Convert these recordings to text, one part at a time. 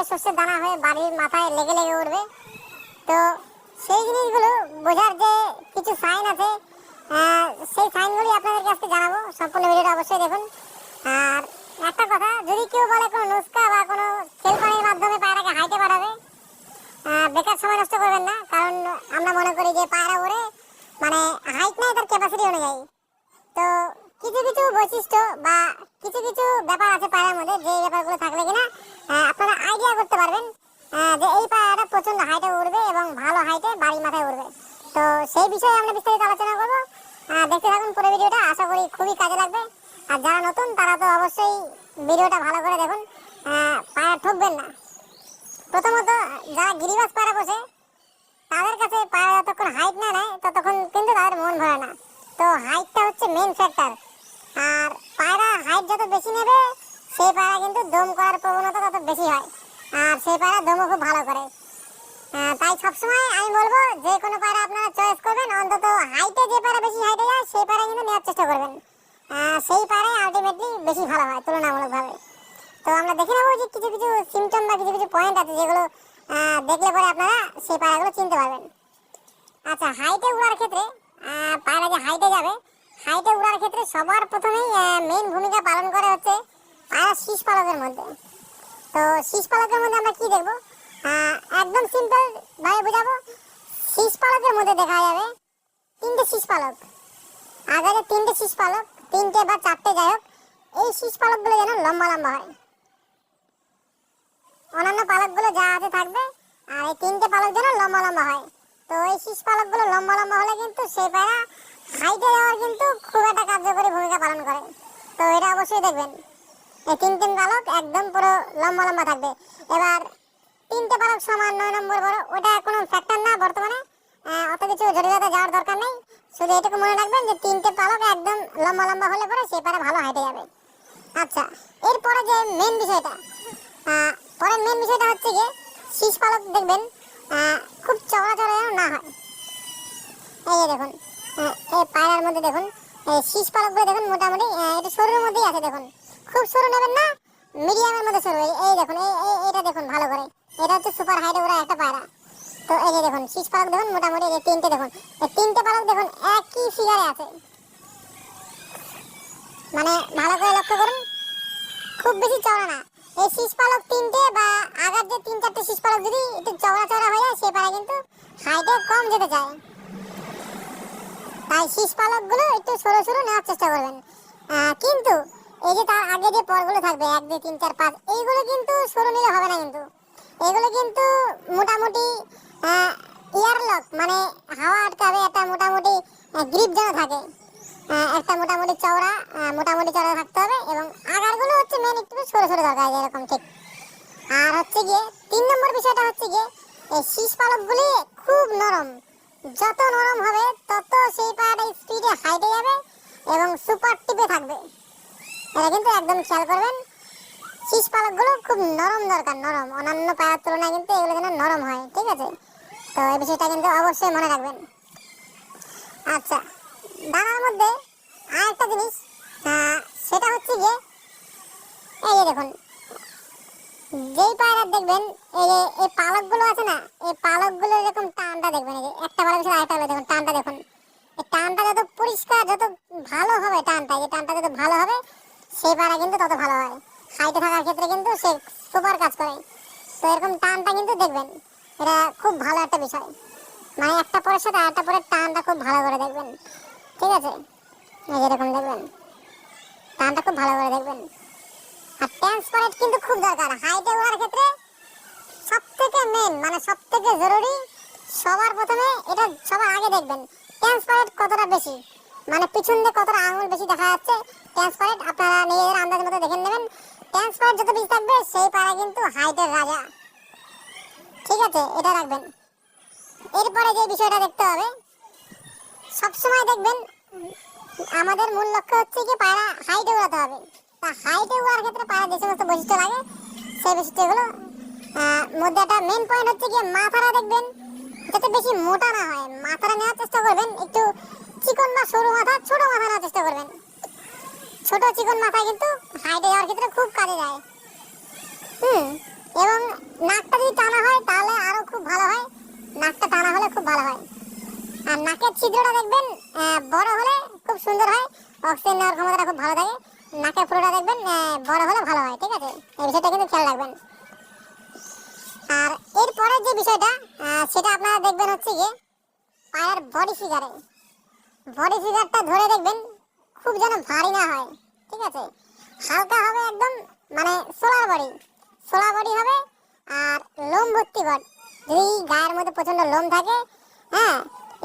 হয়ে শস্যের দানা হয়ে বাড়ির মাথায় লেগে লেগে উঠবে। তো সেই জিনিসগুলো বোঝার যে কিছু সাইন আছে, সেই সাইনগুলি আপনাদের কাছে জানাবো। সম্পূর্ণ ভিডিওটা অবশ্যই দেখুন। আর একটা কথা, যদি কেউ বলে কোনো নুস্কা বা কোনো সেলফানির মাধ্যমে পায়রাকে হাইটে পাঠাবে, বেকার সময় নষ্ট করবেন না। কারণ আমরা মনে করি যে পায়রা ওড়ে, মানে হাইট নাই তার ক্যাপাসিটি অনুযায়ী। তো কিছু কিছু বৈশিষ্ট্য বা কিছু কিছু ব্যাপার আছে পায়রার মধ্যে, যে ব্যাপারগুলো থাকলে কিনা আপনারা আইডিয়া করতে পারবেন যে এই পায়রাটা প্রচণ্ড হাইটে উড়বে এবং ভালো হাইটে বাড়ির মাথায় উড়বে। তো সেই বিষয়ে আমরা বিস্তারিত আলোচনা করবো। দেখতে থাকুন পুরো ভিডিওটা, আশা করি খুবই কাজে লাগবে। আর যারা নতুন তারা তো অবশ্যই ভিডিওটা ভালো করে দেখুন, পায়রা ঠকবেন না। প্রথমত যারা গিরিবাজ পায়রা বসে তাদের কাছে পায়রা যতক্ষণ হাইট না নেয় ততক্ষণ কিন্তু তাদের মন ভরে না। তো হাইটটা হচ্ছে মেন ফ্যাক্টর। আর পায়রা হাইট যত বেশি নেবে সেই পায়রা কিন্তু দম করার প্রবণতা তত বেশি হয়, আর সেই পায়রা দমও খুব ভালো করে। তাই সবসময় আমি বলবো যে কোনো পায়রা আপনারা চয়েস করবেন, অন্তত হাইটে যে পায়রা বেশি হাইটে যায় সেই পায়রা কিন্তু নেওয়ার চেষ্টা করবেন। সেই পায়রাই আলটিমেটলি বেশি ভালো হয় তুলনামূলকভাবে। তো আমরা দেখে নেবো যে কিছু কিছু সিমটম বা কিছু কিছু পয়েন্ট আছে যেগুলো দেখলে পরে আপনারা সেই পায়রাগুলো চিনতে পারবেন। আচ্ছা, হাইটে উড়ার ক্ষেত্রে পায়রা যে হাইটে যাবে, হাইটে উড়ার ক্ষেত্রে সবার প্রথমেই মেইন ভূমিকা পালন করে হচ্ছে পায়রা শীষ পালকের মধ্যে। তো শীষ পালকের মধ্যে আমরা কি দেখবো, একদম সিম্পল ভাবে বোঝাবো। শীষ পালকের মধ্যে দেখা যাবে তিনটে শীষ পালক। আগে যে তিনটে শীষ পালক, তিনটে বা চারটে যাই হোক, এই শীষ পালকগুলো যেন লম্বা লম্বা হয়। অন্যান্য পালকগুলো যা আছে থাকবে, আর এই তিনটে পালক যেন লম্বা লম্বা হয়। তো এই শীষ পালকগুলো লম্বা লম্বা হলে কিন্তু সেই পায়রা হাইটে যাওয়ার কিন্তু খুব একটা কার্যকরী ভূমিকা পালন করে। তো এটা অবশ্যই দেখবেন, এই তিন তিন পালক একদম পুরো লম্বা লম্বা থাকবে। এবার তিনটে পালক সমান 9 নম্বর বড়, ওটা কোনো ফ্যাক্টর না বর্তমানে, অত কিছু জটিলতা যাওয়ার দরকার নেই। শুধু এটুকু মনে রাখবেন যে তিনটে পালক একদম লম্বা লম্বা হলে পরে সেই পায়রা ভালো হাইটে যাবে। আচ্ছা, এরপরে যে মেন বিষয়টা, পরের মেন বিষয়টা হচ্ছে যে শীষ পালক দেখবেন খুব চওড়া চওড়া যেন না হয়। এই যে দেখুন, এই পায়রার মধ্যে দেখুন এই শীষ পালকগুলো দেখুন মোটামুটি একটু সরুর মধ্যেই আছে। দেখুন খুব সরু নেবেন না, মিডিয়ামের মধ্যে সরু। এই দেখুন, এইটা দেখুন ভালো করে, এটা হচ্ছে সুপার হাইটে ওরা একটা পায়রা। তো এই যে দেখুন শীষ পালক দেখুন মোটামুটি এই তিনটে দেখুন, এই তিনটে পালক দেখুন একই ফিগারে আছে। মানে ভালো করে লক্ষ্য করুন, খুব বেশি চওড়া না। এই শীষ পালক তিনটে বা আগার যে তিন চারটে শীষ পালক যদি একটু চওড়া চওড়া হয়ে যায় সেই পায়রা কিন্তু হাইটে কম যেতে চায়। তাই শীষ পালকগুলো একটু সরু সরু নেওয়ার চেষ্টা করবেন। কিন্তু এই যে তার আগে যে পরগুলো থাকবে 1 2 3 4 5, এইগুলো কিন্তু সরু নিলে হবে না। কিন্তু এগুলো কিন্তু মোটামুটি ইয়ারলক, মানে হাওয়া আটকাবে, একটা মোটামুটি গ্রিপ যেন থাকে, একটা মোটামুটি চওড়া থাকতে হবে। এবং আগারগুলো হচ্ছে মেন একটু সরু সরু দরকার, এরকম ঠিক। আর হচ্ছে গিয়ে 3 নম্বর বিষয়টা হচ্ছে গিয়ে এই শীষ পালকগুলি খুব নরম। যত নরম হবে তত সেই পায়রাটা স্পিডে হাইটে যাবে এবং সুপার টিপে থাকবে। এটা কিন্তু একদম খেয়াল করবেন, শীষ পালকগুলো খুব নরম দরকার, নরম। অন্যান্য পায়রার তুলনায় কিন্তু এগুলো যেন নরম হয়, ঠিক আছে? তো এই বিষয়টা কিন্তু অবশ্যই মনে রাখবেন। আচ্ছা, ডানার মধ্যে আরেকটা জিনিস, সেটা হচ্ছে গিয়ে এই যে দেখুন, যেই পায়রা দেখবেন এই যে এই পালকগুলো আছে না, এই পালকগুলো এরকম টানটা দেখবেন, এই যে একটা পালকের সাথে আরেকটা দেখুন টানটা দেখুন। এই টানটা যত পরিষ্কার, যত ভালো হবে টানটা, এই টানটা যত ভালো হবে সেই পায়রা কিন্তু তত ভালো হয়। হাইটে থাকার ক্ষেত্রে কিন্তু সে সুপার কাজ করে। তো এরকম টানটা কিন্তু দেখবেন, এটা খুব ভালো একটা বিষয়। মানে একটা পরের সাথে আরেকটা পরের টানটা খুব ভালো করে দেখবেন, ঠিক আছে? এই যেরকম দেখবেন টানটা খুব ভালো করে দেখবেন। আর ট্রান্সপারেন্ট কিন্তু খুব দরকার হাইটে ওড়ার ক্ষেত্রে। সব থেকে মেন, মানে সব থেকে জরুরি, সবার প্রথমে এটা সবার আগে দেখবেন ট্রান্সপারেন্ট কতটা বেশি, মানে পিছন দিয়ে কতটা আঙুল বেশি দেখা যাচ্ছে। ট্রান্সপারেন্ট আপনারা নিজেদের আন্দাজ মতো দেখে নেবেন। ট্রান্সপারেন্ট যত বেশি থাকবে সেই পায়রা কিন্তু হাইটের রাজা, ঠিক আছে? এটা রাখবেন। এরপরে যে বিষয়টা দেখতে হবে, সবসময় দেখবেন আমাদের মূল লক্ষ্য হচ্ছে কি পায়রা হাইটে উড়াতে হবে। তা হাইটে উড়ার ক্ষেত্রে পায়রা যে সমস্ত বৈশিষ্ট্য লাগে সেই বৈশিষ্ট্যগুলো মধ্যে একটা মেন পয়েন্ট হচ্ছে কি মাথাটা দেখবেন যাতে বেশি মোটা না হয়। মাথাটা নেওয়ার চেষ্টা করবেন একটু চিকন বা সরু মাথা, ছোট মাথা নেওয়ার চেষ্টা করবেন। ছোট চিকন মাথা কিন্তু হাইটে যাওয়ার ক্ষেত্রে খুব কাজে যায়। এবং নাকটা যদি টানা হয় তাহলে আরো খুব ভালো হয়, নাকটা টানা হলে খুব ভালো হয়। আর নাকের ছিদ্রটা দেখবেন বড় হলে খুব সুন্দর হয়, অক্সিজেন নেওয়ার ক্ষমতাটা খুব ভালো থাকে। নাকের ফুটোটা দেখবেন বড় হলে ভালো হয়, ঠিক আছে? এই বিষয়টা কিন্তু খেয়াল রাখবেন। আর এরপরের যে বিষয়টা সেটা আপনারা দেখবেন হচ্ছে গিয়ে পায়ের বডি ফিগারে। বডি ফিগারটা ধরে দেখবেন খুব যেন ভারী না হয়, ঠিক আছে? হালকা হবে একদম, মানে সোলা বডি হবে। আর লোম ভর্তি বড, যদি গায়ের মধ্যে প্রচন্ড লোম থাকে, হ্যাঁ,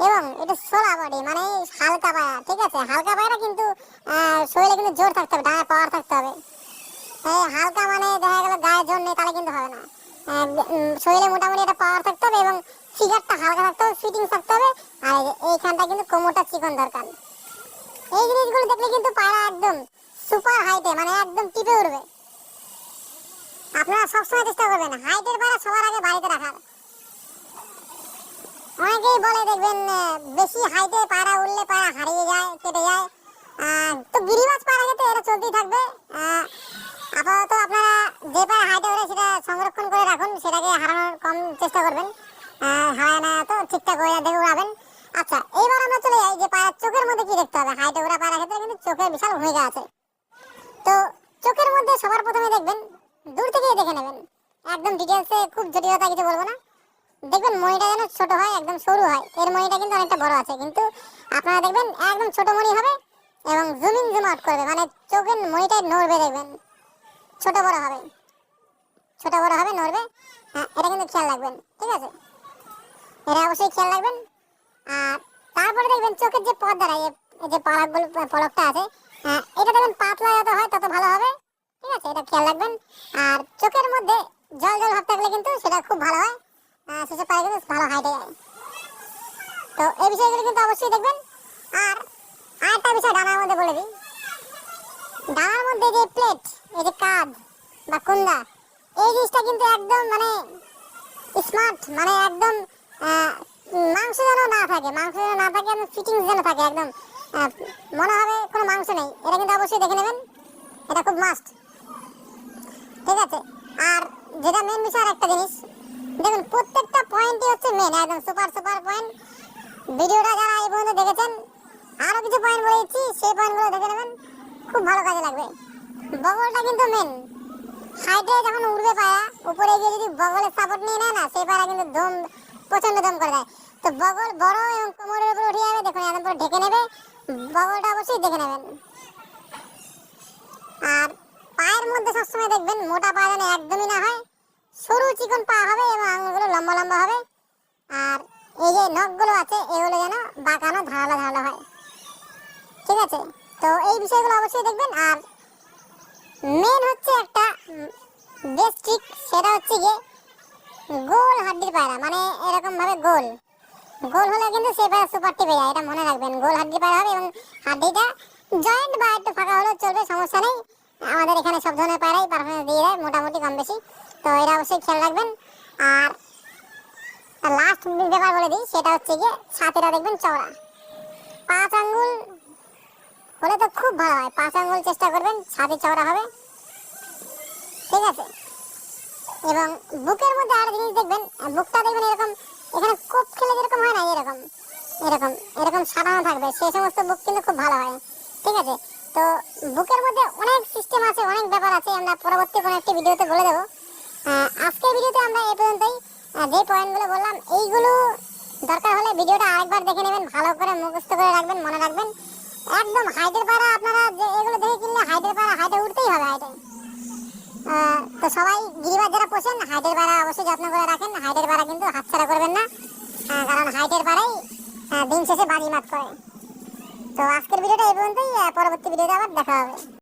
এবং এটা সোলা বডি মানে হালকা পায়া, ঠিক আছে? হালকা পায়রা কিন্তু শরীরে কিন্তু জোর থাকতে হবে, ডাঙায় পাওয়ার থাকতে হবে। হালকা মানে দেখা গেল গায়ে জোর নেই তাহলে কিন্তু হবে না। শরীরে মোটামুটি একটা পাওয়ার থাকতে হবে এবং ফিগারটা হালকা থাকতে হবে, ফিটিং থাকতে হবে। আর এইখানটা কিন্তু কোমরটা চিকন দরকার। এই জিনিসগুলো দেখলে কিন্তু পায়রা একদম সুপার হাইটে, মানে একদম টিপে উঠবে। আপনারা সবসময় চেষ্টা করবেন হাইটের পায়রা সবার আগে বাড়িতে রাখার। অনেকেই বলে দেখবেন বেশি হাইটে পায়রা উঠলে পায়রা হারিয়ে যায়, কেটে যায়। তো গিরিবাজ পায়রা ক্ষেত্রে এটা চলতেই থাকবে। আপাতত আপনারা যে পায়রা হাইটে ওঠে সেটা সংরক্ষণ করে রাখুন, সেটাকে হারানোর কম চেষ্টা করবেন। হারায় না তো ঠিকঠাক হয়ে দেখে উড়াবেন। আচ্ছা, এইবার আমরা চলে যাই যে পায়রার চোখের মধ্যে কি দেখতে হবে। হাইটে ওঠা পায়রা ক্ষেত্রে কিন্তু চোখের বিশাল ভূমিকা আছে। তো চোখের মধ্যে সবার প্রথমে দেখবেন, দূর থেকেই দেখে নেবেন, একদম ডিটেলসে খুব জটিলতা কিছু বলবো না। দেখবেন মণিটা যেন ছোট হয়, একদম সরু হয়। এর মণিটা কিন্তু অনেকটা বড় আছে, কিন্তু আপনারা দেখবেন একদম ছোট মণি হবে এবং জুম ইন জুম আউট করবে, মানে চোখের মণিটাই নড়বে, দেখবেন ছোট বড় হবে নড়বে। হ্যাঁ, এটা কিন্তু খেয়াল রাখবেন, ঠিক আছে? এটা অবশ্যই খেয়াল রাখবেন। আর তারপরে দেখবেন চোখের যে পর্দাটা, এই যে পলকটা আছে, এটা দেখবেন পাতলা যত হয় তত ভালো হবে, ঠিক আছে? এটা খেয়াল রাখবেন। আর চোখের মধ্যে জল জল ভাব থাকলে কিন্তু সেটা খুব ভালো হয়, সেসব পায়রা কিন্তু ভালো হাইটে যায়। তো এই বিষয়গুলো কিন্তু অবশ্যই দেখবেন। আর আরেকটা বিষয় ডানার মধ্যে বলে দিই, ডানার মধ্যে যে প্লেট, এই যে কাঁধ বা কুন্দা, এই জিনিসটা কিন্তু একদম মানে স্মার্ট, মানে একদম মাংস যেন না থাকে, একদম ফিটিংস যেন থাকে, একদম মনে হবে কোনো মাংস নেই। এটা কিন্তু অবশ্যই দেখে নেবেন, এটা খুব মাস্ট, ঠিক আছে? আর যেটা মেন বিষয়, আর একটা জিনিস দেখুন, প্রত্যেকটা পয়েন্টই হচ্ছে মেন, একদম সুপার পয়েন্ট। ভিডিওটা যারা এই পর্যন্ত দেখেছেন, আরো কিছু পয়েন্ট বলে দিচ্ছি, সেই পয়েন্টগুলো দেখে নেবেন, খুব ভালো কাজে লাগবে। বগলটা কিন্তু মেন। হাইটে যখন উড়বে পায়রা, উপরে গিয়ে যদি বগলের সাপোর্ট নিয়ে নেয় না, সেই পায়রা কিন্তু প্রচন্ড দম করে দেয়। তো বগল বড় এবং কোমরের উপরে উঠে যাবে, দেখুন একদম পুরো ঢেকে নেবে। বগলটা অবশ্যই দেখে নেবেন। আর পায়ের মধ্যে সবসময় দেখবেন মোটা পা যেন একদমই না হয়, সরু চিকন পা হবে এবং আঙুলগুলো লম্বা লম্বা হবে। আর এই যে নখগুলো আছে এগুলো যেন বাঁকানো ধারালো হয়, ঠিক আছে? তো এই বিষয়গুলো অবশ্যই দেখবেন। আর মেন হচ্ছে একটা বেস্ট, সেটা হচ্ছে গিয়ে গোল হাড্ডির পায়রা, মানে এরকম ভাবে গোল হলে কিন্তু সে পায়রা সুপার টিপে যায়, এটা মনে রাখবেন। গোল হাড্ডির পায়রা হবে এবং হাড্ডিটা জয়েন্ট বা একটু ফাঁকা হলেও চলবে, সমস্যা নেই। আমাদের এখানে সব ধরনের পায়রাই পারফরমেন্স দিয়ে দেয় মোটামুটি কম বেশি, তো এটা অবশ্যই খেয়াল রাখবেন। আর লাস্ট ব্যাপার বলে দিই, সেটা হচ্ছে গিয়ে ছাতিটা দেখবেন চওড়া। 5 আঙ্গুল হলে তো খুব ভালো হয়, 5 আঙ্গুল চেষ্টা করবেন, ছাতি চওড়া হবে, ঠিক আছে? এবং বুকের মধ্যে আর জিনিস দেখবেন, বুকটা দেখবেন এরকম, এখানে কোপ খেলে যেরকম হয় না, এরকম সাজানো থাকবে, সেই সমস্ত বুক কিন্তু খুব ভালো হয়, ঠিক আছে? তো বুকের মধ্যে অনেক সিস্টেম আছে, অনেক ব্যাপার আছে, আমরা পরবর্তী কোনো একটি ভিডিওতে বলে দেবো। আজকের ভিডিওতে আমরা এই পর্যন্তই। যে পয়েন্টগুলো বললাম, এইগুলো দরকার হলে ভিডিওটা আরেকবার দেখে নেবেন, ভালো করে মুখস্থ করে রাখবেন, মনে রাখবেন। একদম হাইটের পায়রা আপনারা যে এগুলো দেখে কিনলে হাইটের পায়রা হাইটে উঠতেই হবে, হাইটে। তো সবাই গিরিবাজ যারা পোষেন, হাইটের পায়রা অবশ্যই যত্ন করে রাখেন। হাইটের পায়রা কিন্তু হাতছাড়া করবেন না, কারণ হাইটের পায়রাই দিন শেষে বাজিমাত করে। তো আজকের ভিডিওটা এই পর্যন্তই, পরবর্তী ভিডিওতে আবার দেখা হবে।